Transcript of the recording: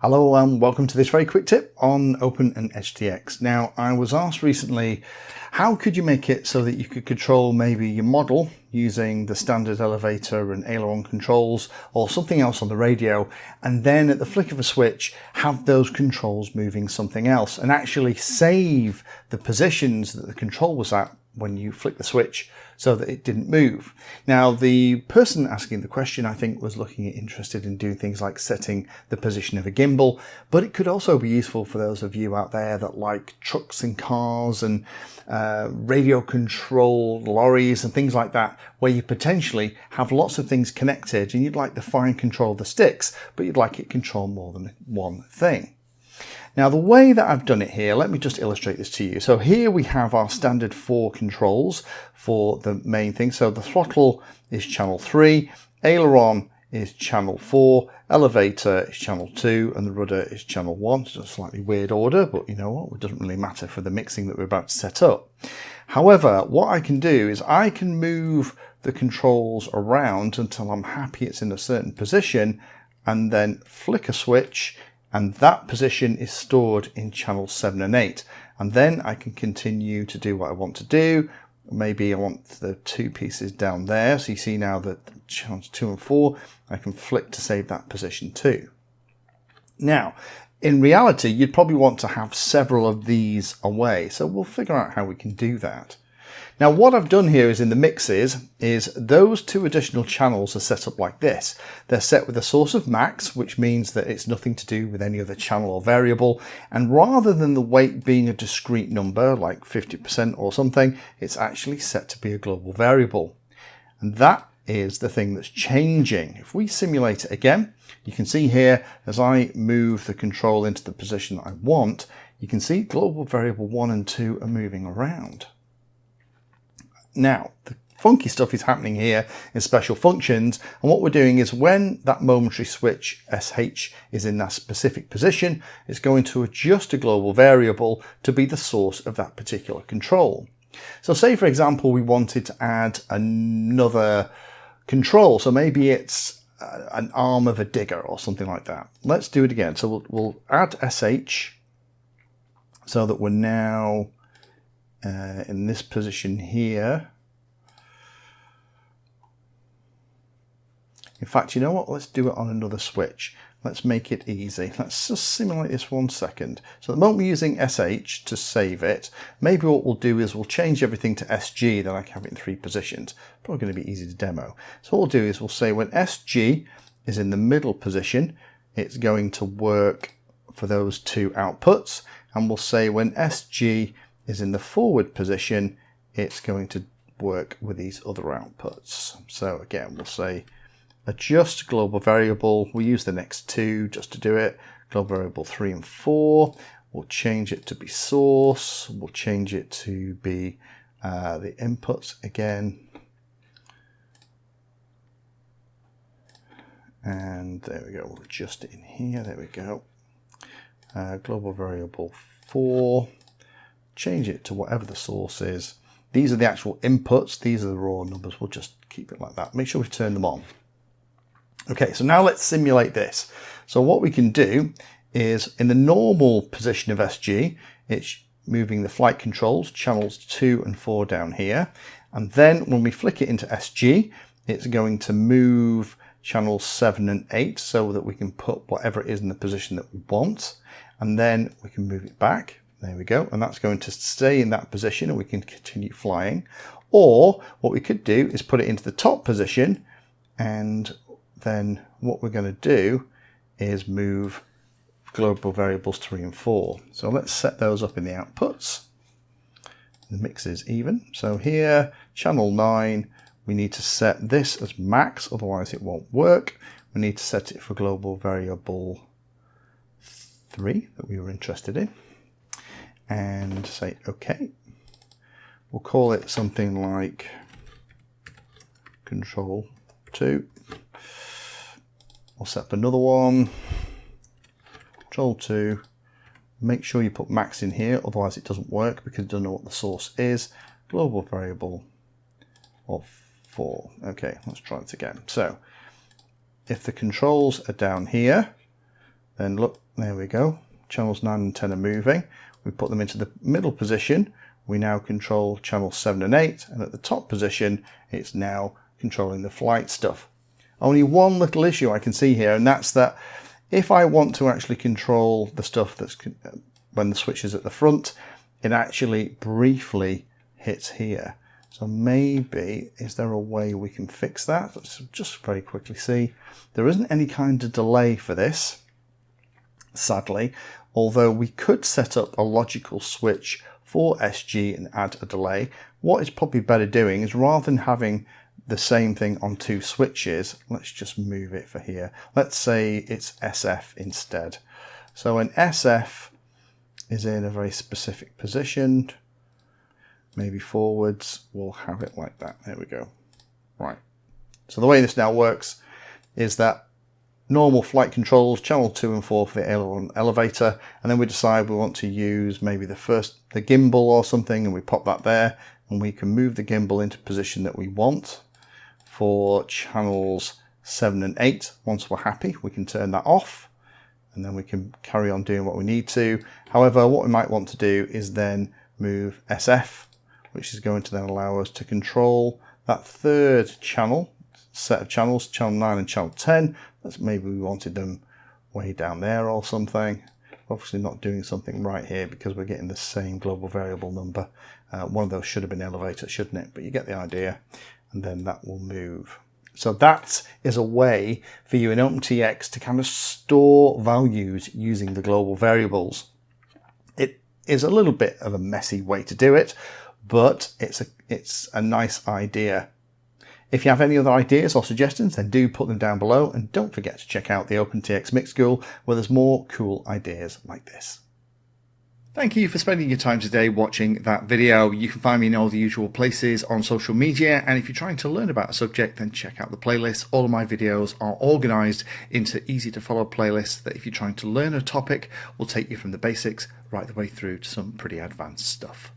Hello and welcome to this very quick tip on Open and EdgeTX. Now, I was asked recently, how could you make it so that you could control maybe your model using the standard elevator and aileron controls or something else on the radio, and then at the flick of a switch have those controls moving something else and actually save the positions that the control was at when you flick the switch so that it didn't move. Now, the person asking the question, I think, was interested in doing things like setting the position of a gimbal, but it could also be useful for those of you out there that like trucks and cars and radio controlled lorries and things like that, where you potentially have lots of things connected and you'd like the fine control of the sticks, but you'd like it control more than one thing. Now, the way that I've done it here, let me just illustrate this to you. So here we have our standard 4 controls for the main thing. So the throttle is channel 3, aileron is channel 4, elevator is channel 2, and the rudder is channel 1. It's a slightly weird order, but you know what? It doesn't really matter for the mixing that we're about to set up. However, what I can do is I can move the controls around until I'm happy it's in a certain position, and then flick a switch, and that position is stored in channel 7 and 8. And then I can continue to do what I want to do. Maybe I want the 2 pieces down there. So you see now that channels 2 and 4, I can flick to save that position too. Now, in reality, you'd probably want to have several of these away. So we'll figure out how we can do that. Now, what I've done here is in the mixes is those 2 additional channels are set up like this. They're set with a source of max, which means that it's nothing to do with any other channel or variable. And rather than the weight being a discrete number, like 50% or something, it's actually set to be a global variable. And that is the thing that's changing. If we simulate it again, you can see here, as I move the control into the position that I want, you can see global variable 1 and 2 are moving around. Now, the funky stuff is happening here in special functions, and what we're doing is when that momentary switch SH is in that specific position, it's going to adjust a global variable to be the source of that particular control. So say, for example, we wanted to add another control, so maybe it's an arm of a digger or something like that. Let's do it again. So we'll add SH so that we're now in this position here. In fact, you know what? Let's do it on another switch. Let's make it easy. Let's just simulate this 1 second. So at the moment we're using SH to save it. Maybe what we'll do is we'll change everything to SG, then I can have it in 3 positions. Probably going to be easy to demo. So what we'll do is we'll say when SG is in the middle position, it's going to work for those 2 outputs. And we'll say when SG is in the forward position, it's going to work with these other outputs. So again, we'll say adjust global variable. We'll use the next 2 just to do it. Global variable 3 and 4. We'll change it to be source. We'll change it to be the inputs again. And there we go. We'll adjust it in here. There we go. Global variable 4. Change it to whatever the source is. These are the actual inputs. These are the raw numbers. We'll just keep it like that. Make sure we've turned them on. Okay, so now let's simulate this. So what we can do is in the normal position of SG, it's moving the flight controls, channels 2 and 4 down here. And then when we flick it into SG, it's going to move channels 7 and 8 so that we can put whatever it is in the position that we want. And then we can move it back. There we go. And that's going to stay in that position and we can continue flying. Or what we could do is put it into the top position, and then what we're going to do is move global variables 3 and 4. So let's set those up in the outputs. The mix is even. So here, channel 9, we need to set this as max, otherwise it won't work. We need to set it for global variable 3 that we were interested in. And say OK. We'll call it something like control 2. We'll set up another one, control 2. Make sure you put max in here, otherwise it doesn't work because it doesn't know what the source is. Global variable of 4. Okay, let's try it again. So if the controls are down here, then look, there we go. Channels 9 and 10 are moving. We put them into the middle position. We now control channels 7 and 8, and at the top position, it's now controlling the flight stuff. Only one little issue I can see here, and that's that if I want to actually control the stuff that's when the switch is at the front, it actually briefly hits here. So maybe, is there a way we can fix that? Let's just very quickly see. There isn't any kind of delay for this, sadly, although we could set up a logical switch for SG and add a delay. What is probably better doing is, rather than having the same thing on two switches, let's just move it for here. Let's say it's SF instead. So when SF is in a very specific position, maybe forwards, we'll have it like that. There we go. Right. So the way this now works is that normal flight controls, channel 2 and 4 for the aileron elevator, and then we decide we want to use maybe the gimbal or something, and we pop that there, and we can move the gimbal into position that we want. For channels 7 and 8, once we're happy, we can turn that off, and then we can carry on doing what we need to. However, what we might want to do is then move SF, which is going to then allow us to control that third set of channels, channel 9 and channel 10. That's maybe we wanted them way down there or something. Obviously not doing something right here because we're getting the same global variable number. One of those should have been elevator, shouldn't it? But you get the idea. And then that will move. So that is a way for you in OpenTX to kind of store values using the global variables. It is a little bit of a messy way to do it, but it's a nice idea. If you have any other ideas or suggestions, then do put them down below, and don't forget to check out the OpenTX Mix School, where there's more cool ideas like this. Thank you for spending your time today watching that video. You can find me in all the usual places on social media, and if you're trying to learn about a subject, then check out the playlist. All of my videos are organized into easy to follow playlists that, if you're trying to learn a topic, will take you from the basics right the way through to some pretty advanced stuff.